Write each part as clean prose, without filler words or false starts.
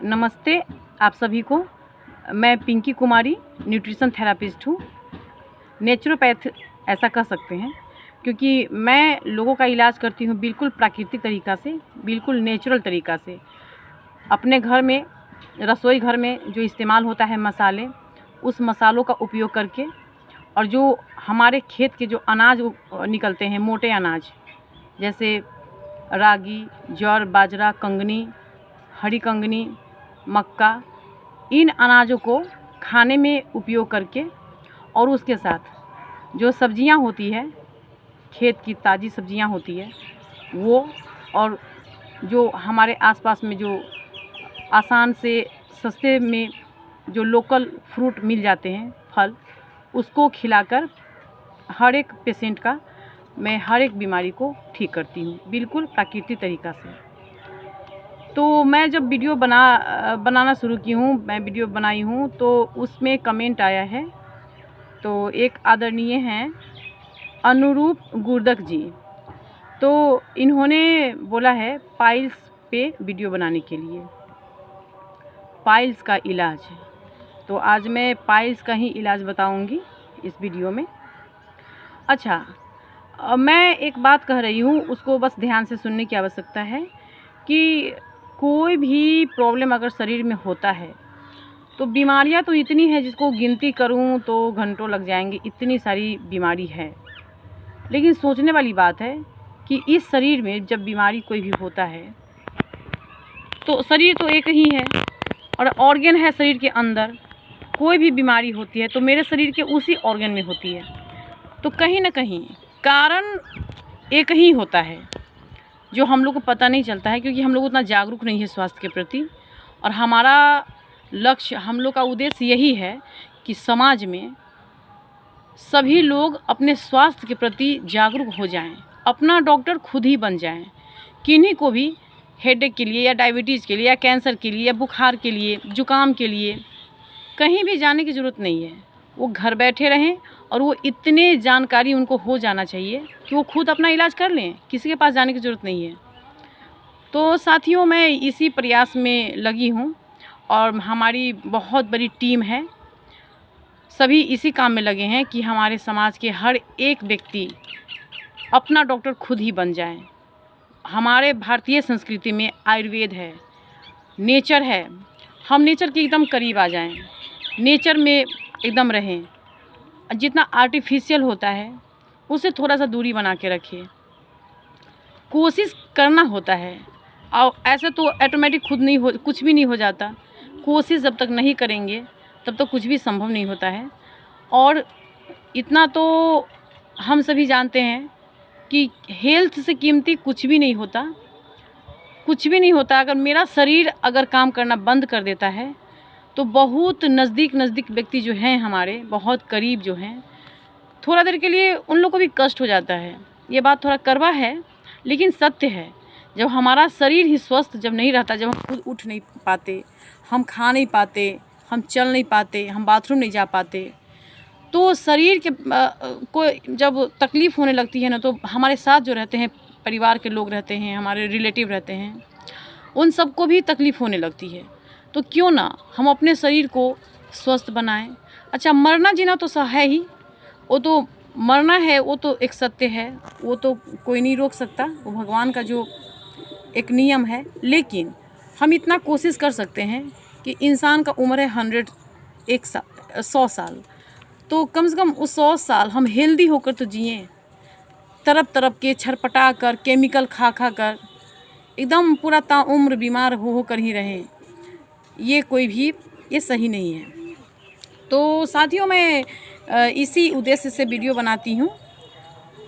नमस्ते आप सभी को। मैं पिंकी कुमारी न्यूट्रिशन थेरापिस्ट हूँ, नेचुरोपैथ ऐसा कह सकते हैं, क्योंकि मैं लोगों का इलाज करती हूँ बिल्कुल प्राकृतिक तरीक़ा से, बिल्कुल नेचुरल तरीक़ा से। अपने घर में, रसोई घर में जो इस्तेमाल होता है मसाले, उस मसालों का उपयोग करके, और जो हमारे खेत के जो अनाज निकलते हैं, मोटे अनाज जैसे रागी, ज्वार, बाजरा, कंगनी, हरी कंगनी, मक्का, इन अनाजों को खाने में उपयोग करके, और उसके साथ जो सब्जियां होती है, खेत की ताज़ी सब्जियां होती है वो, और जो हमारे आसपास में जो आसान से सस्ते में जो लोकल फ्रूट मिल जाते हैं, फल, उसको खिलाकर हर एक पेशेंट का मैं हर एक बीमारी को ठीक करती हूँ बिल्कुल प्राकृतिक तरीक़ा से। तो मैं जब वीडियो बनाना शुरू की हूँ, मैं वीडियो बनाई हूँ, तो उसमें कमेंट आया है। तो एक आदरणीय हैं अनुरूप गुर्दक जी, तो इन्होंने बोला है पाइल्स पे वीडियो बनाने के लिए, पाइल्स का इलाज। तो आज मैं पाइल्स का ही इलाज बताऊंगी इस वीडियो में। अच्छा, मैं एक बात कह रही हूँ, उसको बस ध्यान से सुनने की आवश्यकता है कि कोई भी प्रॉब्लम अगर शरीर में होता है तो बीमारियां तो इतनी है, जिसको गिनती करूं तो घंटों लग जाएंगे, इतनी सारी बीमारी है। लेकिन सोचने वाली बात है कि इस शरीर में जब बीमारी कोई भी होता है तो शरीर तो एक ही है और ऑर्गन है शरीर के अंदर। कोई भी बीमारी होती है तो मेरे शरीर के उसी ऑर्गन में होती है, तो कहीं ना कहीं कारण एक ही होता है जो हम लोग को पता नहीं चलता है, क्योंकि हम लोग उतना जागरूक नहीं है स्वास्थ्य के प्रति। और हमारा लक्ष्य, हम लोग का उद्देश्य यही है कि समाज में सभी लोग अपने स्वास्थ्य के प्रति जागरूक हो जाएं, अपना डॉक्टर खुद ही बन जाएं। किन्हीं को भी हेडेक के लिए या डायबिटीज़ के लिए या कैंसर के लिए या बुखार के लिए, जुकाम के लिए कहीं भी जाने की ज़रूरत नहीं है। वो घर बैठे रहें और वो इतने जानकारी उनको हो जाना चाहिए कि वो खुद अपना इलाज कर लें, किसी के पास जाने की ज़रूरत नहीं है। तो साथियों, मैं इसी प्रयास में लगी हूँ और हमारी बहुत बड़ी टीम है, सभी इसी काम में लगे हैं कि हमारे समाज के हर एक व्यक्ति अपना डॉक्टर खुद ही बन जाए। हमारे भारतीय संस्कृति में आयुर्वेद है, नेचर है, हम नेचर के एकदम करीब आ जाएं, नेचर में एकदम रहें। जितना आर्टिफिशियल होता है उससे थोड़ा सा दूरी बना के रखिए, कोशिश करना होता है। और ऐसे तो ऑटोमेटिक खुद नहीं हो, कुछ भी नहीं हो जाता। कोशिश जब तक नहीं करेंगे तब तक कुछ भी संभव नहीं होता है। और इतना तो हम सभी जानते हैं कि हेल्थ से कीमती कुछ भी नहीं होता, कुछ भी नहीं होता। अगर मेरा शरीर अगर काम करना बंद कर देता है तो बहुत नज़दीक व्यक्ति जो हैं, हमारे बहुत करीब जो हैं, थोड़ा देर के लिए उन लोगों को भी कष्ट हो जाता है। ये बात थोड़ा कड़वा है लेकिन सत्य है। जब हमारा शरीर ही स्वस्थ जब नहीं रहता, जब हम खुद उठ नहीं पाते, हम खा नहीं पाते, हम चल नहीं पाते, हम बाथरूम नहीं जा पाते, तो शरीर के को जब तकलीफ़ होने लगती है ना, तो हमारे साथ जो रहते हैं, परिवार के लोग रहते हैं, हमारे रिलेटिव रहते हैं, उन सबको भी तकलीफ़ होने लगती है। तो क्यों ना हम अपने शरीर को स्वस्थ बनाएं। अच्छा, मरना जीना तो है ही, वो तो मरना है, वो तो एक सत्य है, वो तो कोई नहीं रोक सकता, वो भगवान का जो एक नियम है। लेकिन हम इतना कोशिश कर सकते हैं कि इंसान का उम्र है 100 साल, तो कम से कम उस 100 साल हम हेल्दी होकर तो जिएं। तरफ के छरपटा कर, केमिकल खा कर एकदम पूरा ताउम्र बीमार हो कर ही रहें, ये सही नहीं है। तो साथियों, मैं इसी उद्देश्य से वीडियो बनाती हूँ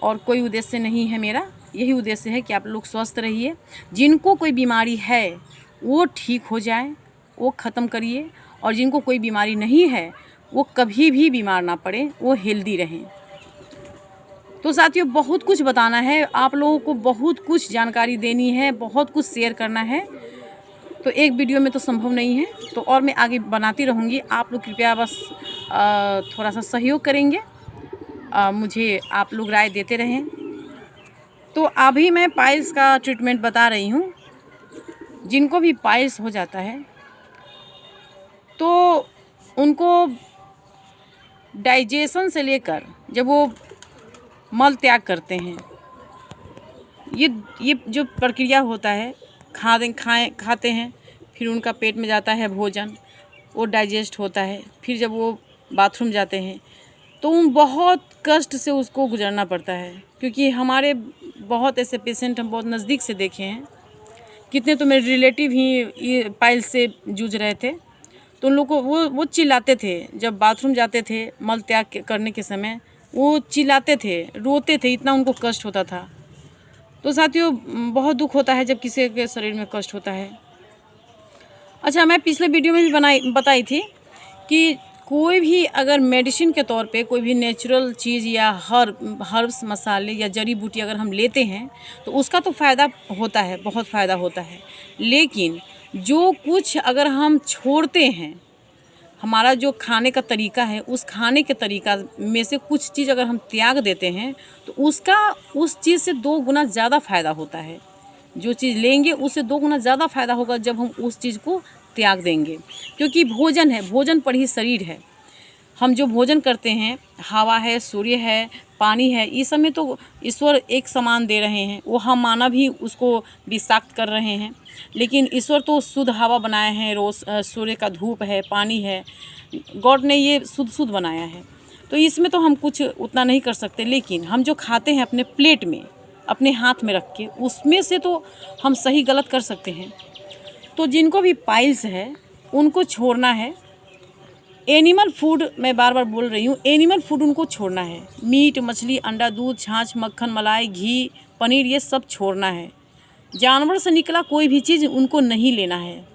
और कोई उद्देश्य नहीं है मेरा। यही उद्देश्य है कि आप लोग स्वस्थ रहिए, जिनको कोई बीमारी है वो ठीक हो जाए, वो ख़त्म करिए, और जिनको कोई बीमारी नहीं है वो कभी भी बीमार ना पड़े, वो हेल्दी रहें। तो साथियों, बहुत कुछ बताना है आप लोगों को, बहुत कुछ जानकारी देनी है, बहुत कुछ शेयर करना है, तो एक वीडियो में तो संभव नहीं है। तो और मैं आगे बनाती रहूँगी, आप लोग कृपया बस थोड़ा सा सहयोग करेंगे, मुझे आप लोग राय देते रहें। तो अभी मैं पाइल्स का ट्रीटमेंट बता रही हूँ। जिनको भी पाइल्स हो जाता है तो उनको डाइजेशन से लेकर जब वो मल त्याग करते हैं, ये जो प्रक्रिया होता है, खाते हैं, फिर उनका पेट में जाता है भोजन, वो डाइजेस्ट होता है, फिर जब वो बाथरूम जाते हैं तो उन बहुत कष्ट से उसको गुजरना पड़ता है। क्योंकि हमारे बहुत ऐसे पेशेंट हम बहुत नज़दीक से देखे हैं, कितने तो मेरे रिलेटिव ही ये पाइल्स से जूझ रहे थे। तो उन लोग को वो चिल्लाते थे, जब बाथरूम जाते थे मल त्याग करने के समय वो चिल्लाते थे, रोते थे, इतना उनको कष्ट होता था। तो साथियों, बहुत दुख होता है जब किसी के शरीर में कष्ट होता है। अच्छा, मैं पिछले वीडियो में भी बताई थी कि कोई भी अगर मेडिसिन के तौर पे कोई भी नेचुरल चीज़ या हर्ब्स मसाले या जड़ी बूटी अगर हम लेते हैं तो उसका तो फ़ायदा होता है, बहुत फ़ायदा होता है। लेकिन जो कुछ अगर हम छोड़ते हैं, हमारा जो खाने का तरीका है, उस खाने के तरीका में से कुछ चीज़ अगर हम त्याग देते हैं तो उसका उस चीज़ से 2 गुना ज़्यादा फ़ायदा होता है। जो चीज़ लेंगे उससे 2 गुना ज़्यादा फ़ायदा होगा जब हम उस चीज़ को त्याग देंगे। क्योंकि भोजन है, भोजन पर ही शरीर है। हम जो भोजन करते हैं, हवा है, सूर्य है, पानी है, इस सब में तो ईश्वर एक समान दे रहे हैं। वो हम मानव ही उसको विषाक्त कर रहे हैं। लेकिन ईश्वर तो शुद्ध हवा बनाए हैं, रोज़ सूर्य का धूप है, पानी है, गॉड ने ये शुद्ध बनाया है। तो इसमें तो हम कुछ उतना नहीं कर सकते। लेकिन हम जो खाते हैं अपने प्लेट में, अपने हाथ में रख के, उसमें से तो हम सही गलत कर सकते हैं। तो जिनको भी पाइल्स है उनको छोड़ना है। एनिमल फूड, मैं बार बार बोल रही हूँ, एनिमल फूड उनको छोड़ना है। मीट, मछली, अंडा, दूध, छाछ, मक्खन, मलाई, घी, पनीर, ये सब छोड़ना है। जानवर से निकला कोई भी चीज़ उनको नहीं लेना है।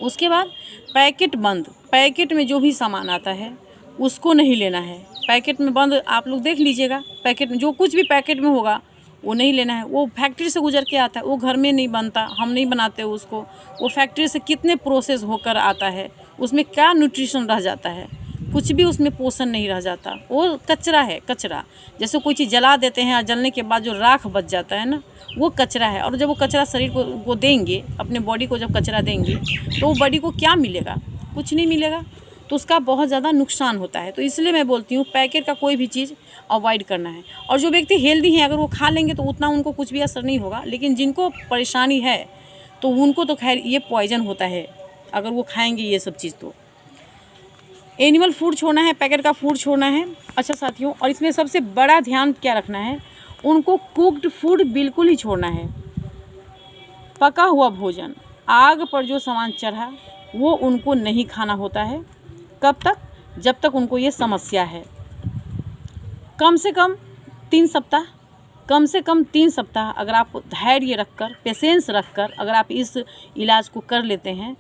उसके बाद पैकेट बंद, पैकेट में जो भी सामान आता है उसको नहीं लेना है। पैकेट में बंद आप लोग देख लीजिएगा, पैकेट में जो कुछ भी पैकेट में होगा वो नहीं लेना है। वो फैक्ट्री से गुजर के आता है, वो घर में नहीं बनता, हम नहीं बनाते उसको। वो फैक्ट्री से कितने प्रोसेस होकर आता है, उसमें क्या न्यूट्रिशन रह जाता है, कुछ भी उसमें पोषण नहीं रह जाता। वो कचरा है, कचरा। जैसे कोई चीज़ जला देते हैं और जलने के बाद जो राख बच जाता है ना, वो कचरा है। और जब वो कचरा शरीर को देंगे, अपने बॉडी को जब कचरा देंगे तो वो बॉडी को क्या मिलेगा? कुछ नहीं मिलेगा। तो उसका बहुत ज़्यादा नुकसान होता है। तो इसलिए मैं बोलती हूँ पैकेट का कोई भी चीज़ अवॉइड करना है। और जो व्यक्ति हेल्दी हैं अगर वो खा लेंगे तो उतना उनको कुछ भी असर नहीं होगा। लेकिन जिनको परेशानी है तो उनको तो खैर ये पॉइजन होता है अगर वो खाएंगे ये सब चीज़। तो एनिमल फूड छोड़ना है, पैकेट का फूड छोड़ना है। अच्छा साथियों, और इसमें सबसे बड़ा ध्यान क्या रखना है, उनको कुक्ड फूड बिल्कुल ही छोड़ना है। पका हुआ भोजन, आग पर जो सामान चढ़ा वो उनको नहीं खाना होता है। कब तक? जब तक उनको ये समस्या है। कम से कम 3 सप्ताह, कम से कम 3 सप्ताह अगर आप धैर्य रखकर, पेशेंस रखकर अगर आप इस इलाज को कर लेते हैं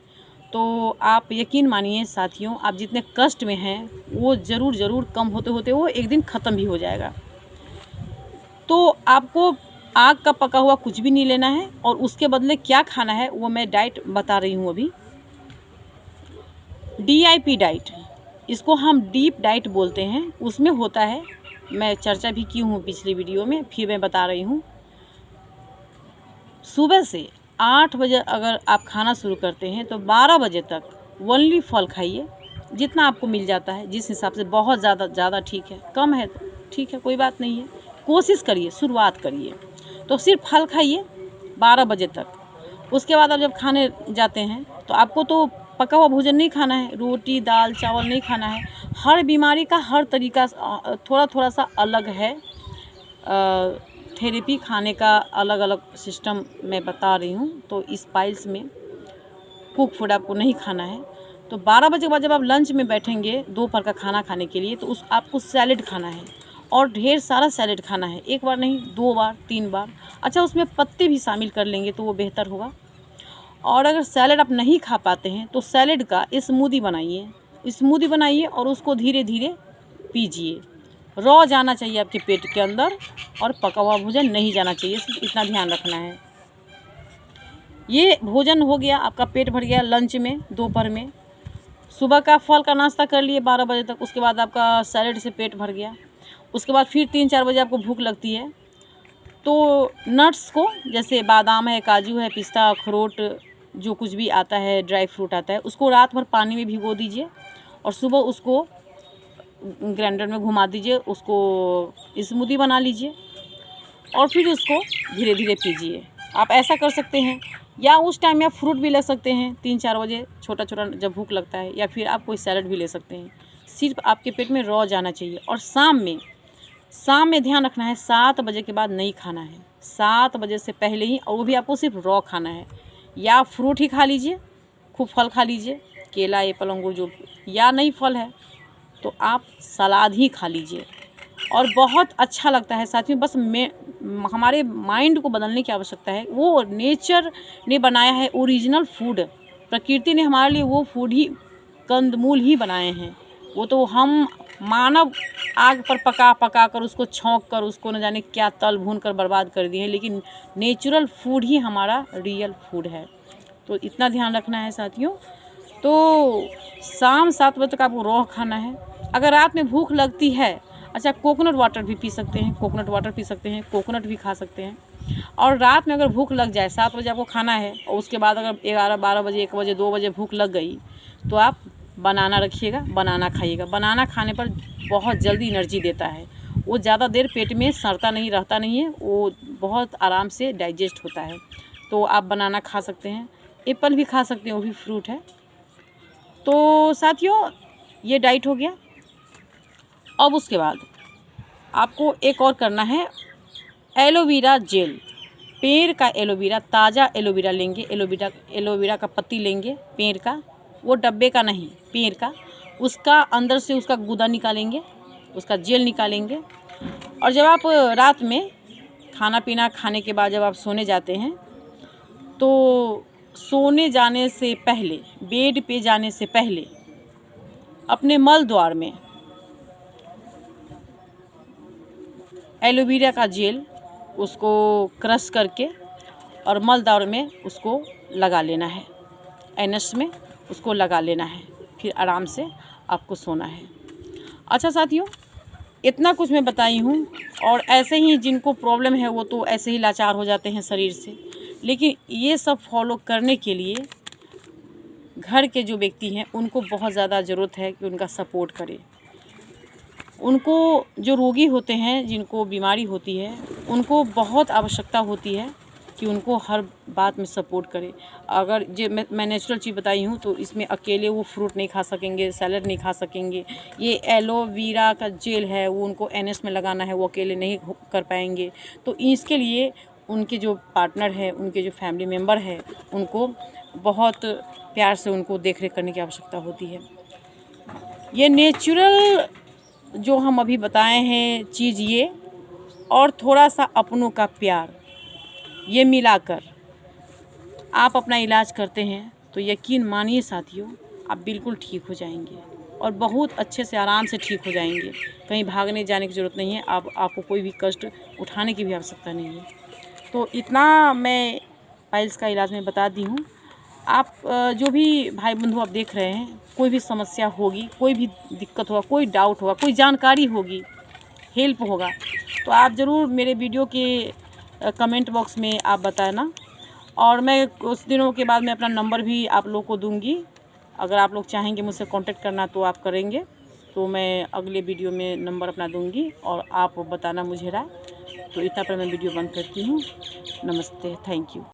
तो आप यकीन मानिए साथियों, आप जितने कष्ट में हैं वो ज़रूर कम होते होते वो एक दिन ख़त्म भी हो जाएगा। तो आपको आग का पका हुआ कुछ भी नहीं लेना है। और उसके बदले क्या खाना है वो मैं डाइट बता रही हूँ अभी। DIP डाइट, इसको हम डीप डाइट बोलते हैं। उसमें होता है, मैं चर्चा भी की हूँ पिछली वीडियो में, फिर मैं बता रही हूँ। सुबह से 8 बजे अगर आप खाना शुरू करते हैं तो 12 बजे तक ओनली फल खाइए, जितना आपको मिल जाता है जिस हिसाब से। बहुत ज़्यादा ठीक है, कम है तो ठीक है, कोई बात नहीं है। कोशिश करिए, शुरुआत करिए तो सिर्फ फल खाइए 12 बजे तक। उसके बाद आप जब खाने जाते हैं तो आपको तो पका हुआ भोजन नहीं खाना है, रोटी दाल चावल नहीं खाना है। हर बीमारी का हर तरीका थोड़ा सा अलग है। थेरेपी खाने का अलग अलग सिस्टम मैं बता रही हूँ। तो इस पाइल्स में कुक फूड आपको नहीं खाना है। तो 12 बजे के बाद जब आप लंच में बैठेंगे दोपहर का खाना खाने के लिए, तो आपको सैलेड खाना है और ढेर सारा सैलेड खाना है। 1 बार नहीं, 2 बार 3 बार। अच्छा, उसमें पत्ते भी शामिल कर लेंगे तो वो बेहतर होगा। और अगर सैलेड आप नहीं खा पाते हैं तो सैलेड का स्मूदी बनाइए और उसको धीरे धीरे पीजिए। रॉ जाना चाहिए आपके पेट के अंदर और पका हुआ भोजन नहीं जाना चाहिए, सिर्फ इतना ध्यान रखना है। ये भोजन हो गया, आपका पेट भर गया लंच में, दोपहर में। सुबह का फल का नाश्ता कर लिए 12 बजे तक, उसके बाद आपका सैलेड से पेट भर गया। उसके बाद फिर 3-4 बजे आपको भूख लगती है तो नट्स को, जैसे बादाम है, काजू है, पिस्ता, अखरोट, जो कुछ भी आता है, ड्राई फ्रूट आता है, उसको रात भर पानी में भिगो दीजिए और सुबह उसको ग्राइंडर में घुमा दीजिए, उसको स्मूदी बना लीजिए और फिर उसको धीरे धीरे पीजिए। आप ऐसा कर सकते हैं, या उस टाइम में आप फ्रूट भी ले सकते हैं 3-4 बजे, छोटा छोटा जब भूख लगता है, या फिर आप कोई सैलड भी ले सकते हैं। सिर्फ आपके पेट में रॉ जाना चाहिए। और शाम में ध्यान रखना है 7 बजे के बाद नहीं खाना है, 7 बजे से पहले ही, और वो भी आपको सिर्फ रॉ खाना है। या फ्रूट ही खा लीजिए, खूब फल खा लीजिए, केला, एप्पल, अंगूर जो, या नहीं फल है तो आप सलाद ही खा लीजिए और बहुत अच्छा लगता है साथियों। बस हमारे माइंड को बदलने की आवश्यकता है। वो नेचर ने बनाया है ओरिजिनल फूड, प्रकृति ने हमारे लिए वो फूड ही, कंदमूल ही बनाए हैं। वो तो हम मानव आग पर पका कर उसको छौंक कर उसको न जाने क्या तल भून कर बर्बाद कर दिए हैं, लेकिन नेचुरल फूड ही हमारा रियल फूड है। तो इतना ध्यान रखना है साथियों। तो शाम 7 बजे तक आपको रॉ खाना है। अगर रात में भूख लगती है, अच्छा, कोकोनट वाटर भी पी सकते हैं, कोकोनट भी खा सकते हैं। और रात में अगर भूख लग जाए, 7 बजे आपको खाना है और उसके बाद अगर 11-12 बजे, 1 बजे, 2 बजे भूख लग गई तो आप बनाना रखिएगा, बनाना खाइएगा। बनाना खाने पर बहुत जल्दी एनर्जी देता है, वो ज़्यादा देर पेट में सड़ता नहीं, रहता नहीं है, वो बहुत आराम से डाइजेस्ट होता है। तो आप बनाना खा सकते हैं, एप्पल भी खा सकते हैं, वो भी फ्रूट है। तो साथियों, ये डाइट हो गया। अब उसके बाद आपको एक और करना है, एलोवेरा जेल। पेड़ का एलोवेरा, ताज़ा एलोवेरा लेंगे, एलोवेरा का पत्ती लेंगे, पेड़ का, वो डब्बे का नहीं, पेड़ का। उसका अंदर से उसका गूदा निकालेंगे, उसका जेल निकालेंगे। और जब आप रात में खाना पीना खाने के बाद जब आप सोने जाते हैं, तो सोने जाने से पहले, बेड पे जाने से पहले अपने मल द्वार में एलोवेरा का जेल उसको क्रश करके और मल द्वार में उसको लगा लेना है, एनस में उसको लगा लेना है, फिर आराम से आपको सोना है। अच्छा साथियों, इतना कुछ मैं बताई हूँ। और ऐसे ही जिनको प्रॉब्लम है वो तो ऐसे ही लाचार हो जाते हैं शरीर से, लेकिन ये सब फॉलो करने के लिए घर के जो व्यक्ति हैं उनको बहुत ज़्यादा ज़रूरत है कि उनका सपोर्ट करें। उनको जो रोगी होते हैं, जिनको बीमारी होती है, उनको बहुत आवश्यकता होती है कि उनको हर बात में सपोर्ट करें। अगर जो मैं नेचुरल चीज़ बताई हूँ तो इसमें अकेले वो फ्रूट नहीं खा सकेंगे, सैलड नहीं खा सकेंगे। ये एलोवेरा का जेल है, वो उनको एनएस में लगाना है, वो अकेले नहीं कर पाएंगे। तो इसके लिए उनके जो पार्टनर है, उनके जो फैमिली मेम्बर है, उनको बहुत प्यार से उनको देख रेख करने की आवश्यकता होती है। ये नेचुरल जो हम अभी बताए हैं चीज़, ये और थोड़ा सा अपनों का प्यार, ये मिलाकर आप अपना इलाज करते हैं तो यकीन मानिए साथियों, आप बिल्कुल ठीक हो जाएंगे और बहुत अच्छे से आराम से ठीक हो जाएंगे। कहीं भागने जाने की ज़रूरत नहीं है, आपको कोई भी कष्ट उठाने की भी आवश्यकता नहीं है। तो इतना मैं पाइल्स का इलाज में बता दी हूँ। आप जो भी भाई बंधु आप देख रहे हैं, कोई भी समस्या होगी, कोई भी दिक्कत होगा, कोई डाउट होगा, कोई जानकारी होगी, हेल्प होगा, तो आप ज़रूर मेरे वीडियो के कमेंट बॉक्स में आप बताना। और मैं कुछ दिनों के बाद मैं अपना नंबर भी आप लोग को दूंगी। अगर आप लोग चाहेंगे मुझसे कांटेक्ट करना तो आप करेंगे, तो मैं अगले वीडियो में नंबर अपना दूंगी और आप बताना मुझे राय। तो इतना पर मैं वीडियो बंद करती हूँ। नमस्ते, थैंक यू।